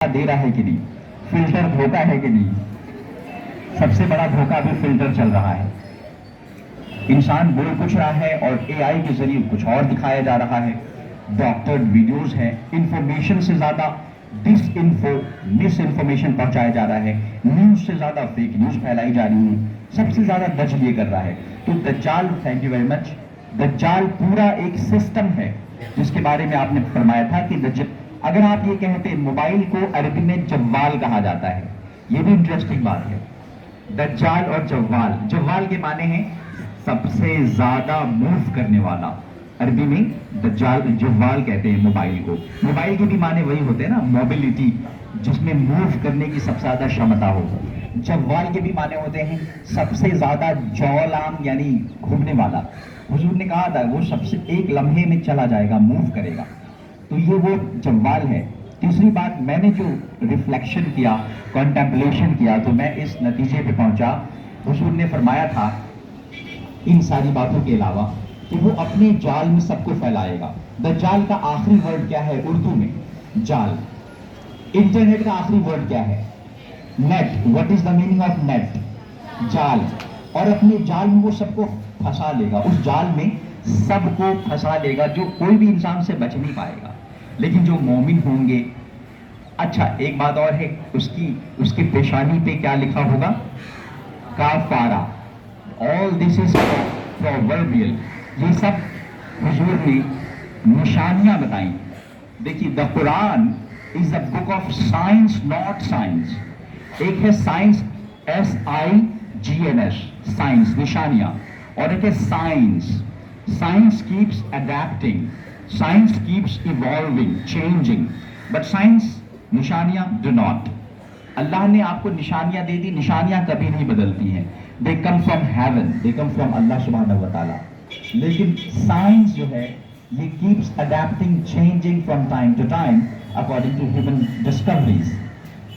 दे रहा है कि नहीं, फिल्टर धोखा है कि नहीं। सबसे बड़ा धोखा भी फिल्टर चल रहा है। इंसान बोल कुछ रहा है और एआई के जरिए कुछ और दिखाया जा रहा है। डॉक्टर्ड वीडियोस हैं, इंफॉर्मेशन से ज्यादा डिस इन्फो मिस इन्फॉर्मेशन पहुंचाया जा रहा है, न्यूज से ज्यादा फेक न्यूज फैलाई जा रही है। सबसे ज्यादा दज्जल ये कर रहा है। तो दज्जाल, थैंक यू वेरी मच, दज्जाल पूरा एक सिस्टम है जिसके बारे में आपने फरमाया था कि दज्जाल, अगर आप ये कहते मोबाइल को अरबी में जव्वाल कहा जाता है, ये भी इंटरेस्टिंग बात है। दज्जाल और जव्वाल, जव्वाल के माने हैं सबसे ज्यादा मूव करने वाला। अरबी में दज्जाल जव्वाल कहते हैं मोबाइल को। मोबाइल के भी माने वही होते हैं ना, मोबिलिटी, जिसमें मूव करने की सबसे ज्यादा क्षमता हो। जव्वाल के भी माने होते हैं सबसे ज्यादा जौलाम, यानी घूमने वाला। हुजूर ने कहा था वो सबसे एक लम्हे में चला जाएगा, मूव करेगा। तो ये वो जव्वाल है। तीसरी बात, मैंने जो रिफ्लेक्शन किया, कॉन्टेम्पलेशन किया, तो मैं इस नतीजे पे पहुंचा, हुजूर ने फरमाया था इन सारी बातों के अलावा कि वो अपने जाल में सबको फैलाएगा। दज्जाल का आखिरी वर्ड क्या है उर्दू में? जाल। इंटरनेट का आखिरी वर्ड क्या है? Net. What is the meaning of net? जाल। और अपने जाल में वो सबको फंसा लेगा, उस जाल में सबको फंसा लेगा, जो कोई भी इंसान से बच नहीं पाएगा। लेकिन जो मोमिन होंगे, अच्छा एक बात और है, उसकी पेशानी पे क्या लिखा होगा? काफारा। All this is proverbial. ये सब हुजूर ने निशानियां बताई। देखिए, the Quran is the book of science, not science. एक है साइंस, SIGNS, साइंस, निशानियां, और एक है science. Science keeps adapting, science keeps evolving, changing, but science, निशानियां डू नॉट। अल्लाह ने आपको निशानियां दे दी, निशानियां कभी नहीं बदलती हैं। They come from heaven, they come from अल्लाह सुब्हानहू व तआला। लेकिन साइंस जो है ये keeps adapting, changing from time to time according to human discoveries.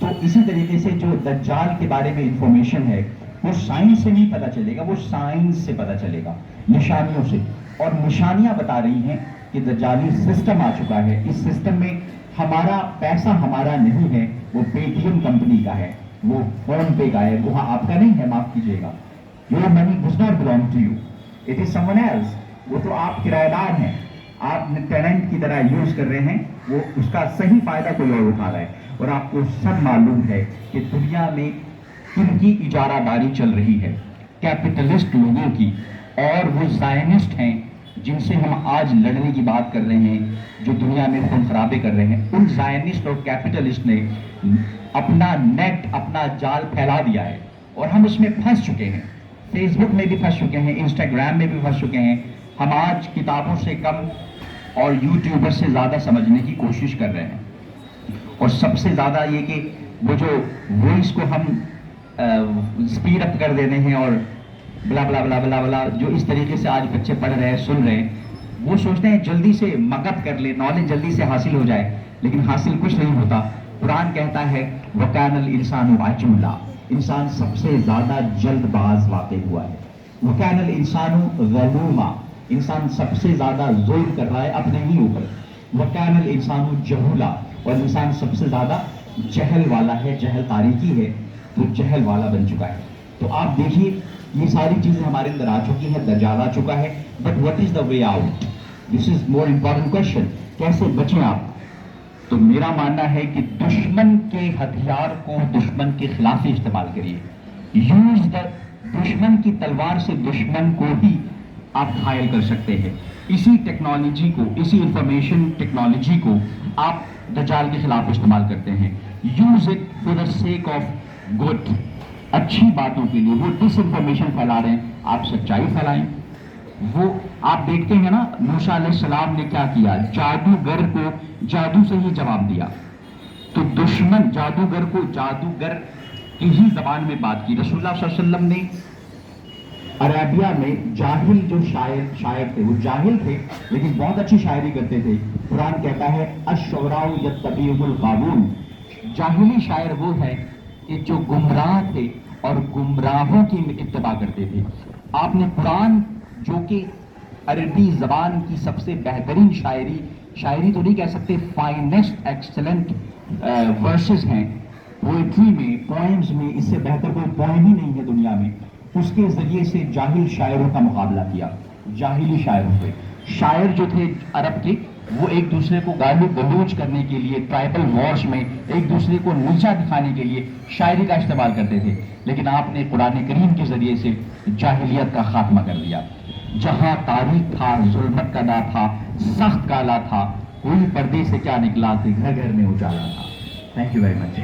तो इसी तरीके से जो दज्जाल के बारे में इंफॉर्मेशन है वो साइंस से नहीं पता चलेगा, वो साइंस से पता चलेगा, निशानियों से। और निशानियां बता रही हैं कि दज्जाली सिस्टम आ चुका है। इस सिस्टम में हमारा पैसा हमारा नहीं है, वो पेटीएम कंपनी का है, वो फोन पे का है, वो आपका नहीं है, माफ कीजिएगा। Your money does not belong to you, it is someone else. वो तो आप किराएदार हैं, आप टेनेंट की तरह यूज कर रहे हैं, वो उसका सही फायदा कोई और उठा रहा है। और आपको सब मालूम है कि दुनिया में किनकी इजारादारी चल रही है? कैपिटलिस्ट लोगों की। और वो जायनिस्ट हैं जिनसे हम आज लड़ने की बात कर रहे हैं, जो दुनिया में खून खराबे कर रहे हैं। उन जायनिस्ट और कैपिटलिस्ट ने अपना नेट, अपना जाल फैला दिया है और हम उसमें फंस चुके हैं। फेसबुक में भी फंस चुके हैं, इंस्टाग्राम में भी फंस चुके हैं। हम आज किताबों से कम और यूट्यूबर से ज़्यादा समझने की कोशिश कर रहे हैं। और सबसे ज़्यादा ये कि वो जो वॉइस को हम स्पीड अप कर देते हैं और बला बला बला बला बला, जो इस तरीके से आज बच्चे पढ़ रहे हैं, सुन रहे हैं, वो सोचते हैं जल्दी से मगत कर ले, नॉलेज जल्दी से हासिल हो जाए, लेकिन हासिल कुछ नहीं होता। कुरान कहता है वकानल इंसानु अजूला, इंसान सबसे ज़्यादा जल्दबाज वाक़ हुआ है। वकानल इंसानु ज़लूमा, इंसान सबसे ज़्यादा जुल्म कर रहा है अपने ही ऊपर। वकानल इंसानु जहूला, और इंसान सबसे ज़्यादा जहल वाला है, जहल तारीकी है, तो जहल वाला बन चुका है। तो आप देखिए ये सारी चीजें हमारे अंदर आ चुकी है, दज्जाल आ चुका है। But what is the way out? This is more important question. कैसे बचें आप? तो मेरा मानना है कि दुश्मन के हथियार को दुश्मन के खिलाफ ही इस्तेमाल करिए। यूज द, दुश्मन की तलवार से दुश्मन को ही आप घायल कर सकते हैं। इसी टेक्नोलॉजी को, इसी इंफॉर्मेशन टेक्नोलॉजी को आप दज्जाल के खिलाफ इस्तेमाल करते हैं। Use it for the sake of good, अच्छी बातों के लिए। वो डिस इंफॉर्मेशन फैला रहे हैं, आप सच्चाई फैलाएं। वो आप देखते हैं ना, मूसा अलैहिस्सलाम ने क्या किया? जादूगर को जादू से ही जवाब दिया। तो दुश्मन जादूगर को जादूगर की ही जबान में बात की। रसूलुल्लाह सल्लल्लाहु अलैहि वसल्लम ने अरेबिया में जाहिल जो शायर थे, वो जाहिल थे लेकिन बहुत अच्छी शायरी करते थे। कुरान कहता है अश्शुराउ यत्तबीहुल गावून, जाहिली शायर वो है कि जो गुमराह थे और गुमराहों की इत्तबा करते थे। आपने कुरान, जो कि अरबी जबान की सबसे बेहतरीन शायरी شاعری تو نہیں کہہ سکتے، فائنسٹ ایکسلنٹ ورسز ہیں پوئٹری میں، پوئمز میں، اس سے بہتر کوئی پوئم ہی نہیں ہے دنیا میں. اس کے ذریعے سے جاہل شاعروں کا مقابلہ کیا، جاہلی شاعروں پہ. شاعر جو تھے عرب کے، وہ ایک دوسرے کو گالو گلوچ کرنے کے لیے، ٹرائبل وارز میں ایک دوسرے کو نیچا دکھانے کے لیے شاعری کا استعمال کرتے تھے. لیکن آپ نے قرآن کریم کے ذریعے سے جاہلیت کا خاتمہ کر دیا. جہاں تاریخ تھا، ظلمت کا دا تھا، سخت کالا تھا، کوئی پردے سے کیا نکلا کہ گھر گھر میں اجالا تھا. Thank you very much.